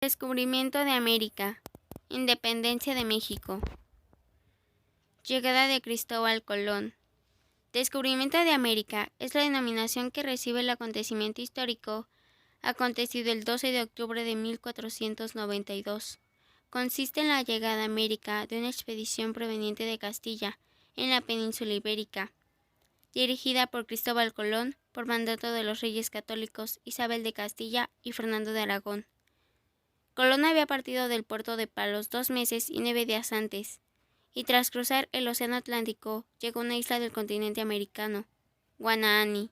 Descubrimiento de América. Independencia de México. Llegada de Cristóbal Colón. Descubrimiento de América es la denominación que recibe el acontecimiento histórico acontecido el 12 de octubre de 1492. Consiste en la llegada a América de una expedición proveniente de Castilla, en la península ibérica, dirigida por Cristóbal Colón por mandato de los reyes católicos Isabel de Castilla y Fernando de Aragón. Colón había partido del puerto de Palos 2 meses y 9 días antes, y tras cruzar el océano Atlántico llegó a una isla del continente americano, Guanaani,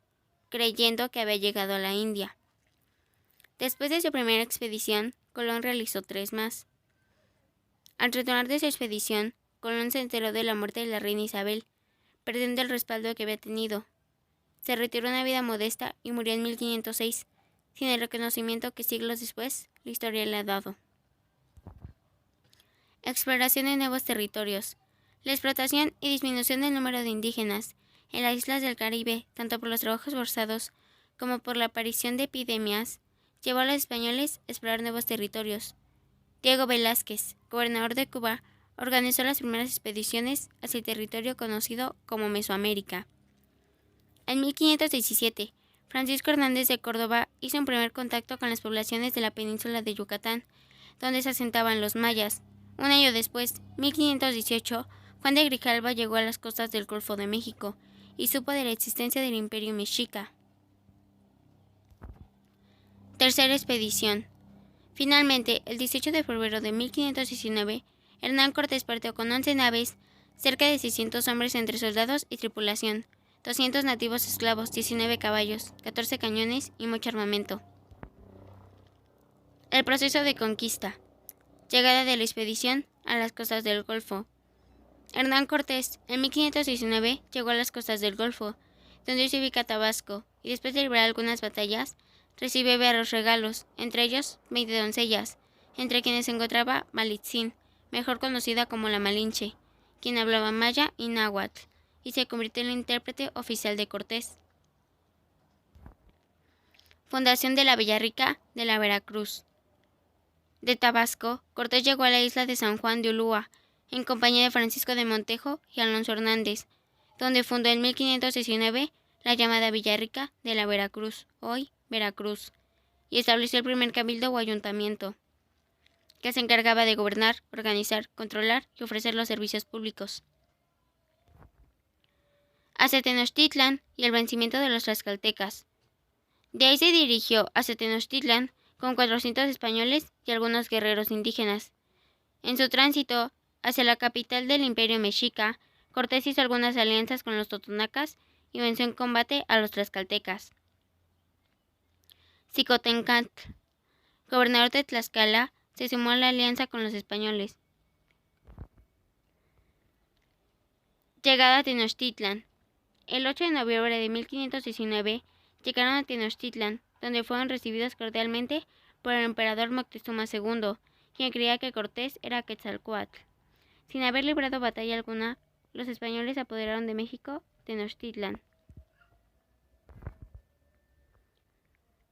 creyendo que había llegado a la India. Después de su primera expedición, Colón realizó 3 más. Al retornar de su expedición, Colón se enteró de la muerte de la reina Isabel, perdiendo el respaldo que había tenido. Se retiró a una vida modesta y murió en 1506, sin el reconocimiento que siglos después la historia le ha dado. Exploración de nuevos territorios. La explotación y disminución del número de indígenas en las islas del Caribe, tanto por los trabajos forzados como por la aparición de epidemias, llevó a los españoles a explorar nuevos territorios. Diego Velázquez, gobernador de Cuba, organizó las primeras expediciones hacia el territorio conocido como Mesoamérica. En 1517, Francisco Hernández de Córdoba hizo un primer contacto con las poblaciones de la península de Yucatán, donde se asentaban los mayas. Un año después, 1518, Juan de Grijalva llegó a las costas del Golfo de México y supo de la existencia del Imperio Mexica. Tercera expedición. Finalmente, el 18 de febrero de 1519, Hernán Cortés partió con 11 naves, cerca de 600 hombres entre soldados y tripulación, 200 nativos esclavos, 19 caballos, 14 cañones y mucho armamento. El proceso de conquista. Llegada de la expedición a las costas del Golfo. Hernán Cortés, en 1519, llegó a las costas del Golfo, donde se ubica Tabasco, y después de librar algunas batallas, recibió varios regalos, entre ellos 20 doncellas, entre quienes se encontraba Malitzin, mejor conocida como la Malinche, quien hablaba maya y náhuatl, y se convirtió en el intérprete oficial de Cortés. Fundación de la Villarrica de la Veracruz. De Tabasco, Cortés llegó a la isla de San Juan de Ulúa, en compañía de Francisco de Montejo y Alonso Hernández, donde fundó en 1519 la llamada Villarrica de la Veracruz, hoy Veracruz, y estableció el primer cabildo o ayuntamiento, que se encargaba de gobernar, organizar, controlar y ofrecer los servicios públicos. Hacia Tenochtitlan y el vencimiento de los tlaxcaltecas. De ahí se dirigió hacia Tenochtitlan con 400 españoles y algunos guerreros indígenas. En su tránsito hacia la capital del Imperio Mexica, Cortés hizo algunas alianzas con los totonacas y venció en combate a los tlaxcaltecas. Xicotencatl, gobernador de Tlaxcala, se sumó a la alianza con los españoles. Llegada a Tenochtitlan. El 8 de noviembre de 1519 llegaron a Tenochtitlan, donde fueron recibidos cordialmente por el emperador Moctezuma II, quien creía que Cortés era Quetzalcóatl. Sin haber librado batalla alguna, los españoles se apoderaron de México, Tenochtitlan.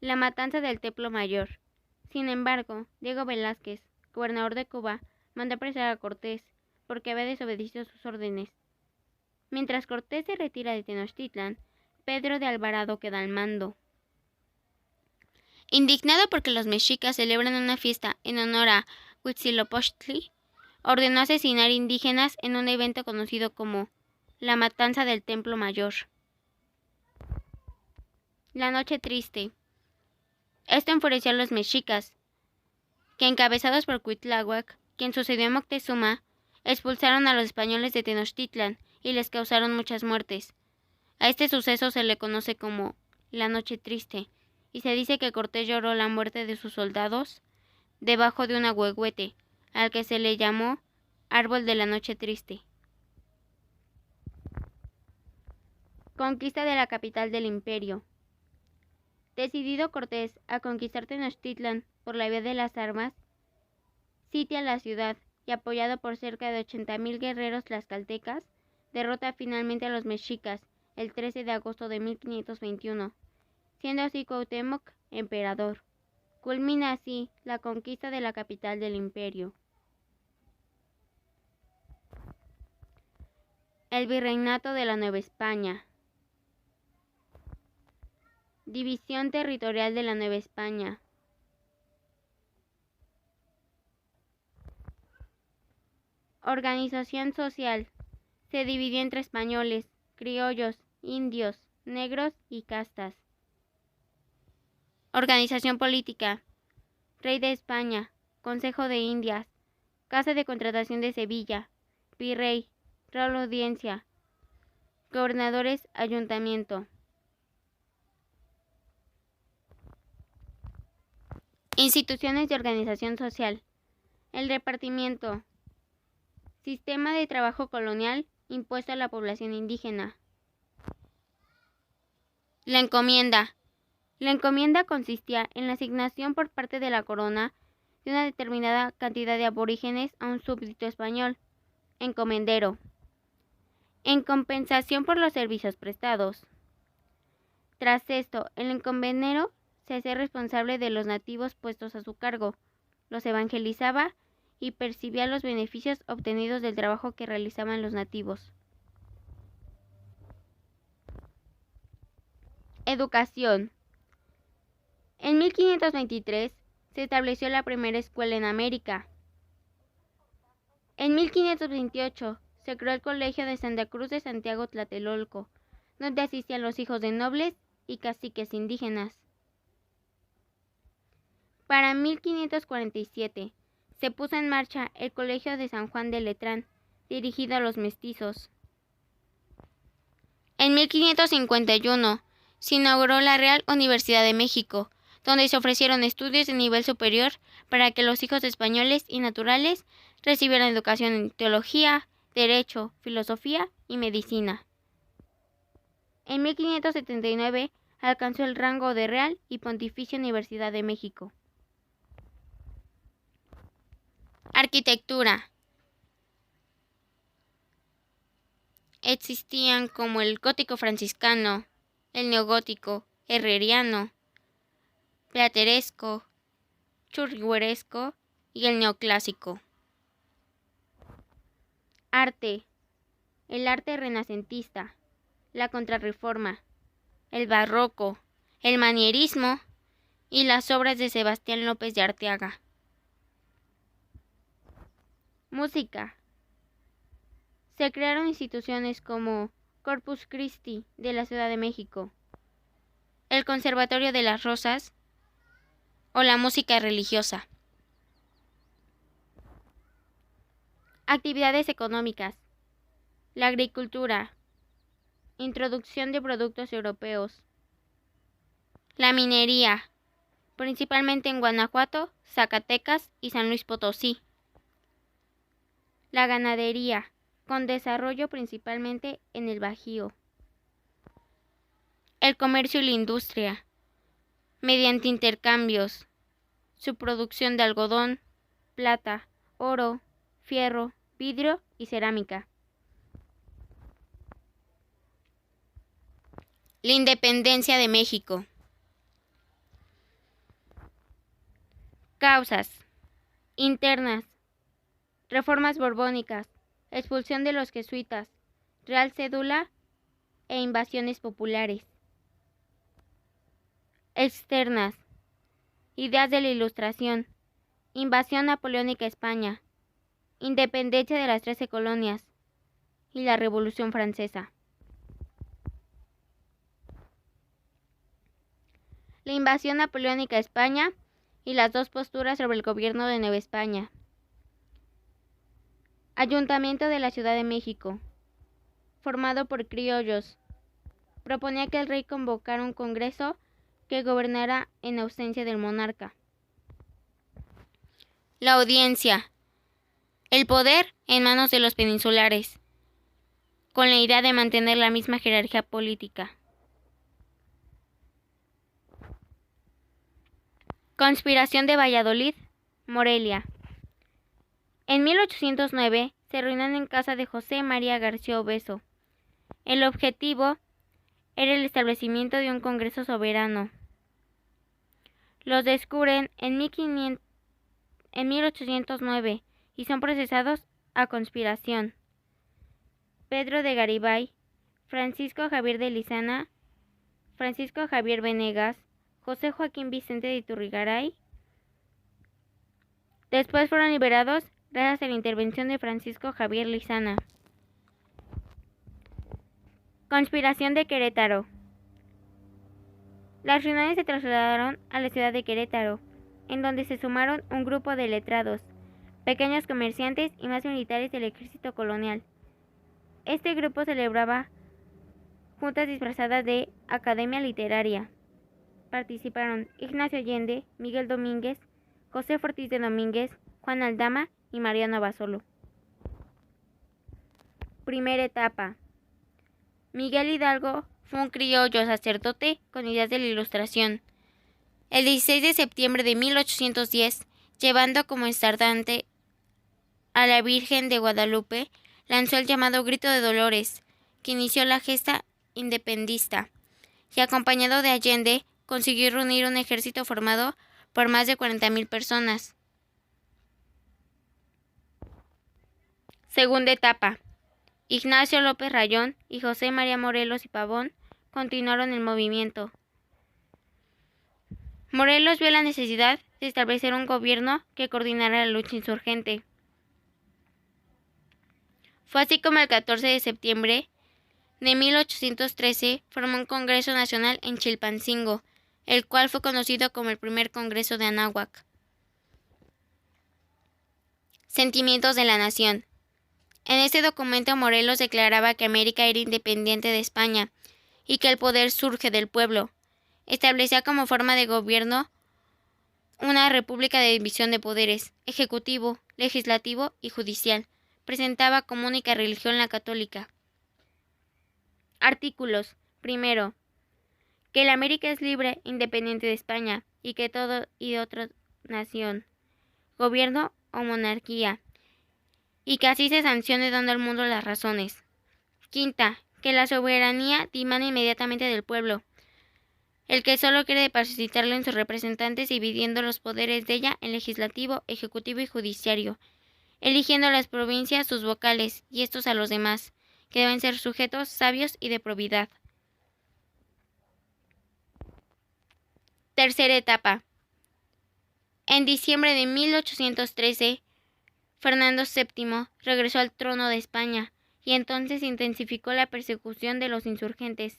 La matanza del Templo Mayor. Sin embargo, Diego Velázquez, gobernador de Cuba, mandó apresar a Cortés, porque había desobedecido sus órdenes. Mientras Cortés se retira de Tenochtitlan, Pedro de Alvarado queda al mando. Indignado porque los mexicas celebran una fiesta en honor a Huitzilopochtli, ordenó asesinar indígenas en un evento conocido como la Matanza del Templo Mayor. La Noche Triste. Esto enfureció a los mexicas, que encabezados por Cuitláhuac, quien sucedió a Moctezuma, expulsaron a los españoles de Tenochtitlan y les causaron muchas muertes. A este suceso se le conoce como la Noche Triste, y se dice que Cortés lloró la muerte de sus soldados debajo de un ahuehuete, al que se le llamó Árbol de la Noche Triste. Conquista de la capital del imperio. Decidido Cortés a conquistar Tenochtitlan por la vía de las armas, sitia la ciudad y apoyado por cerca de 80,000 guerreros tlaxcaltecas, derrota finalmente a los mexicas el 13 de agosto de 1521, siendo así Cuauhtémoc emperador. Culmina así la conquista de la capital del imperio. El Virreinato de la Nueva España. División territorial de la Nueva España. Organización social. Se dividió entre españoles, criollos, indios, negros y castas. Organización política. Rey de España, Consejo de Indias, Casa de Contratación de Sevilla, Virrey, Real Audiencia, Gobernadores, Ayuntamiento. Instituciones de organización social. El repartimiento. Sistema de trabajo colonial impuesto a la población indígena. La encomienda. La encomienda consistía en la asignación por parte de la corona de una determinada cantidad de aborígenes a un súbdito español, encomendero, en compensación por los servicios prestados. Tras esto, el encomendero se hacía responsable de los nativos puestos a su cargo, los evangelizaba y percibía los beneficios obtenidos del trabajo que realizaban los nativos. Educación. En 1523 se estableció la primera escuela en América. En 1528 se creó el Colegio de Santa Cruz de Santiago Tlatelolco, donde asistían los hijos de nobles y caciques indígenas. Para 1547 se puso en marcha el Colegio de San Juan de Letrán, dirigido a los mestizos. En 1551 se inauguró la Real Universidad de México, donde se ofrecieron estudios de nivel superior para que los hijos de españoles y naturales recibieran educación en teología, derecho, filosofía y medicina. En 1579 alcanzó el rango de Real y Pontificia Universidad de México. Arquitectura. Existían como el gótico franciscano, el neogótico, herreriano, plateresco, churrigueresco y el neoclásico. Arte. El arte renacentista, la contrarreforma, el barroco, el manierismo y las obras de Sebastián López de Arteaga. Música. Se crearon instituciones como Corpus Christi de la Ciudad de México, el Conservatorio de las Rosas o la música religiosa. Actividades económicas. La agricultura. Introducción de productos europeos. La minería, principalmente en Guanajuato, Zacatecas y San Luis Potosí. La ganadería, con desarrollo principalmente en el Bajío. El comercio y la industria, mediante intercambios, su producción de algodón, plata, oro, fierro, vidrio y cerámica. La independencia de México. Causas internas. Reformas borbónicas, expulsión de los jesuitas, Real Cédula e invasiones populares. Externas. Ideas de la Ilustración, invasión napoleónica a España, independencia de las 13 colonias y la Revolución Francesa. La invasión napoleónica a España y las dos posturas sobre el gobierno de Nueva España. Ayuntamiento de la Ciudad de México, formado por criollos. Proponía que el rey convocara un congreso que gobernara en ausencia del monarca. La audiencia. El poder en manos de los peninsulares, con la idea de mantener la misma jerarquía política. Conspiración de Valladolid, Morelia. En 1809 se reunían en casa de José María García Obeso. El objetivo era el establecimiento de un Congreso soberano. Los descubren en 1809 y son procesados a conspiración. Pedro de Garibay, Francisco Javier de Lizana, Francisco Javier Venegas, José Joaquín Vicente de Iturrigaray. Después fueron liberados gracias a la intervención de Francisco Javier Lizana. Conspiración de Querétaro. Las reuniones se trasladaron a la ciudad de Querétaro, en donde se sumaron un grupo de letrados, pequeños comerciantes y más militares del ejército colonial. Este grupo celebraba juntas disfrazadas de Academia Literaria. Participaron Ignacio Allende, Miguel Domínguez, José Ortiz de Domínguez, Juan Aldama y Mariano Basolo. Primera etapa. Miguel Hidalgo fue un criollo sacerdote con ideas de la Ilustración. El 16 de septiembre de 1810, llevando como estandarte a la Virgen de Guadalupe, lanzó el llamado Grito de Dolores, que inició la gesta independentista, y acompañado de Allende, consiguió reunir un ejército formado por más de 40,000 personas. Segunda etapa. Ignacio López Rayón y José María Morelos y Pavón continuaron el movimiento. Morelos vio la necesidad de establecer un gobierno que coordinara la lucha insurgente. Fue así como el 14 de septiembre de 1813 formó un Congreso Nacional en Chilpancingo, el cual fue conocido como el primer Congreso de Anáhuac. Sentimientos de la nación. En este documento Morelos declaraba que América era independiente de España y que el poder surge del pueblo. Establecía como forma de gobierno una república de división de poderes, ejecutivo, legislativo y judicial. Presentaba como única religión la católica. Artículos. Primero, que la América es libre, independiente de España, y que todo y de otra nación, gobierno o monarquía, y que así se sancione dando al mundo las razones. Quinta, que la soberanía dimana inmediatamente del pueblo, el que solo quiere depositarlo en sus representantes, dividiendo los poderes de ella en legislativo, ejecutivo y judiciario, eligiendo a las provincias sus vocales y estos a los demás, que deben ser sujetos, sabios y de probidad. Tercera etapa. En diciembre de 1813, Fernando VII regresó al trono de España y entonces intensificó la persecución de los insurgentes.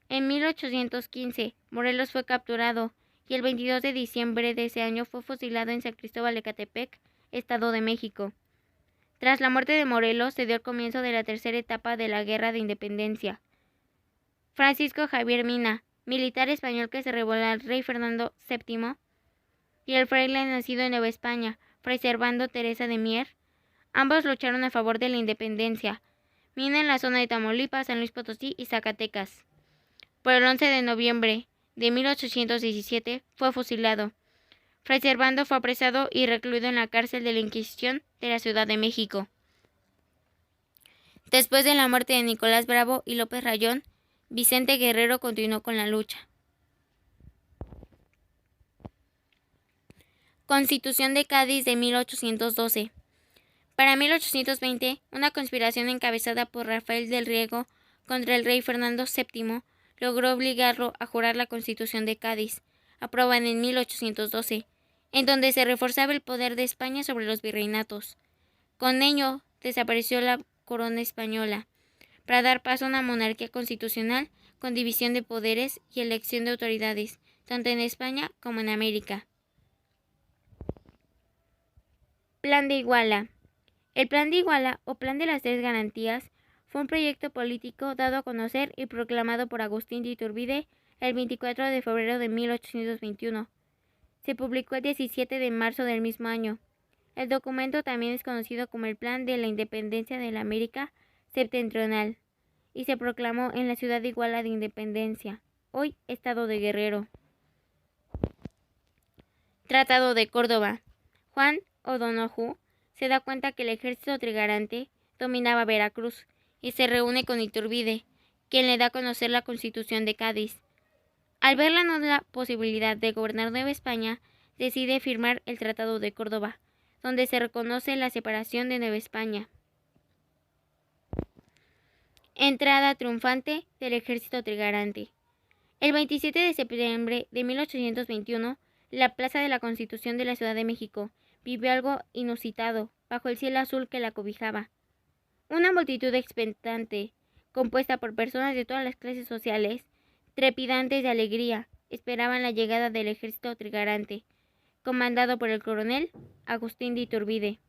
En 1815, Morelos fue capturado y el 22 de diciembre de ese año fue fusilado en San Cristóbal de Catepec, Estado de México. Tras la muerte de Morelos se dio el comienzo de la tercera etapa de la Guerra de Independencia. Francisco Javier Mina, militar español que se rebeló al rey Fernando VII, y el fraile nacido en Nueva España, Fray Servando Teresa de Mier, ambos lucharon a favor de la independencia. Mina en la zona de Tamaulipas, San Luis Potosí y Zacatecas. Por el 11 de noviembre de 1817 fue fusilado. Fray Servando fue apresado y recluido en la cárcel de la Inquisición de la Ciudad de México. Después de la muerte de Nicolás Bravo y López Rayón, Vicente Guerrero continuó con la lucha. Constitución de Cádiz de 1812. Para 1820, una conspiración encabezada por Rafael del Riego contra el rey Fernando VII logró obligarlo a jurar la Constitución de Cádiz, aprobada en 1812, en donde se reforzaba el poder de España sobre los virreinatos. Con ello, desapareció la corona española, para dar paso a una monarquía constitucional con división de poderes y elección de autoridades, tanto en España como en América. Plan de Iguala. El Plan de Iguala, o Plan de las Tres Garantías, fue un proyecto político dado a conocer y proclamado por Agustín de Iturbide el 24 de febrero de 1821. Se publicó el 17 de marzo del mismo año. El documento también es conocido como el Plan de la Independencia de la América Septentrional y se proclamó en la ciudad de Iguala de Independencia, hoy Estado de Guerrero. Tratado de Córdoba. Juan O'Donoghue se da cuenta que el ejército trigarante dominaba Veracruz y se reúne con Iturbide, quien le da a conocer la Constitución de Cádiz. Al ver la nula posibilidad de gobernar Nueva España, decide firmar el Tratado de Córdoba, donde se reconoce la separación de Nueva España. Entrada triunfante del ejército trigarante. El 27 de septiembre de 1821, la Plaza de la Constitución de la Ciudad de México vivió algo inusitado bajo el cielo azul que la cobijaba. Una multitud expectante, compuesta por personas de todas las clases sociales, trepidantes de alegría, esperaban la llegada del ejército trigarante, comandado por el coronel Agustín de Iturbide.